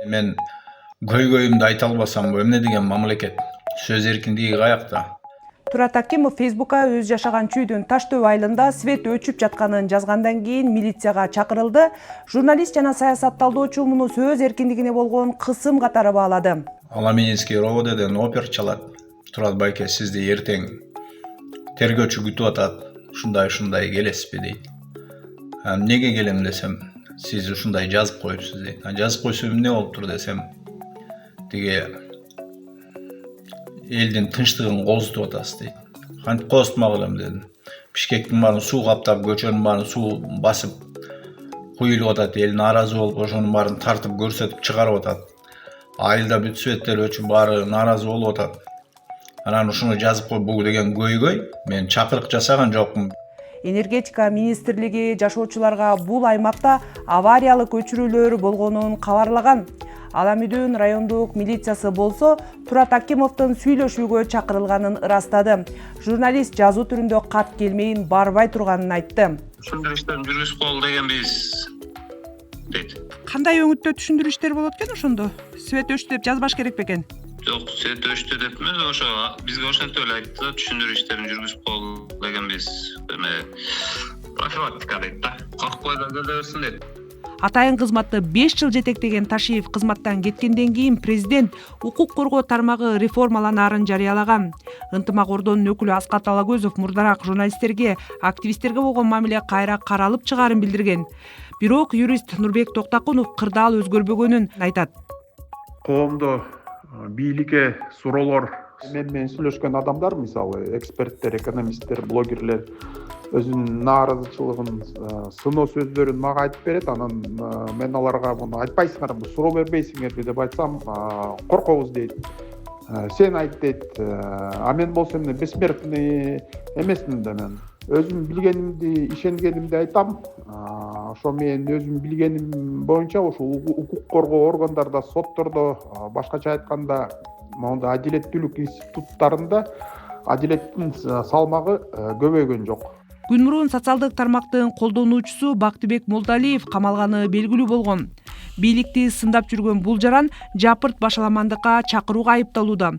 Мен көйгөйүмдү айта албасам эмне деген мамлекет? Сөз эркиндиги каякта? Турат Акимов Фейсбукка өз жашаган чүйдүн Таштөө айылында свет өчүп жатканын жазгандан кийин милицияга чакырылды. Журналист жана саясатталдоочу муну сөз эркиндигине болгон кысым катары баалады. Аламининский РОВДден опер чалат. Турат байке, сизди эртең тергөөчү күтүп атат. Ушундай келесизби дейт. Эмнеге келем десем, сиз ушундай жазып коюпсуз дейт. Жазып койсом эмне болуптур десем, тиги элдин тынчтыгын козутуп атасыз дейт. Кантип козутмак элем дедим. Бишкектин баарын суу каптап, көчөнүн баарын суу басып куюлуп атат. Эл нааразы болуп, ошонун баарын тартып көрсөтүп чыгарып атат. Айылда бүт светтер өчүп баары нааразы болуп атат. Анан ушуну жазып кой, бул деген көйгөй. Мен чакырык жасаган жокмун. Энергетика министрлиги жашоочуларга бул аймакта авариялык өчүрүүлөр болгонун кабарлаган. Аламүдүн райондук милициясы болсо Турат Акимовдун сүйлөшүүгө чакырылганын ырастады. Журналист жазуу түрүндө кат келмейин барбай турганын айтты. Түшүндүрүү иштерин жүргүзүп кол дегенбиз дейт. Кандай өңүттө түшүндүрүү иштери болот экен ошондо? Свет өчтү деп жазбаш керек бекен? Жок, свет өчтү деп эмес, ошо бизге ошентип эле айтты, түшүндүрүү иштерин жүргүзүп кол дегенбиз. Эме профилактика дейт да. Коркпой да келе берсин дейт. Атайын кызматты 5 жыл жетектеген Ташиев кызматтан кеткенден кийин президент укук коргоо тармагы реформаланаарын жарыялаган. Ынтымак Ордонун өкүлү Аскат Алагөзов мурдараак журналисттерге, активисттерге болгон мамиле кайра каралып чыгаарын билдирген. Бирок юрист Нурбек Токтакунов кырдаал өзгөрбөгөнүн айтат. Коомдо бийликке суроолор менен сүйлөшкөн адамдар, мисалы эксперттер, экономисттер, блогерлер өзүнүн нааразычылыгын, сыноо сөздөрүн мага айтып берет. Анан мен аларга муну айтпайсыңарбы, суроо бербейсиңерби деп айтсам, коркобуз дейт. Сен айт дейт. А мен болсом бессмертный эмесмин да мен. Өзүм билгенимди, ишенгенимди айтам. Ошо мен өзүм билгеним боюнча ушул укук коргоо органдарда, соттордо, башкача айтканда, монда адилеттүүлүк институттарында адилеттин салмагы көбөйгөн жок. Күн мурун социалдык тармактын колдонуучусу Бактыбек Молдалиев камалганы белгилүү болгон. Бийликти сындап жүргөн бул жаран жапырт башаламандыкка чакырууга айыпталууда.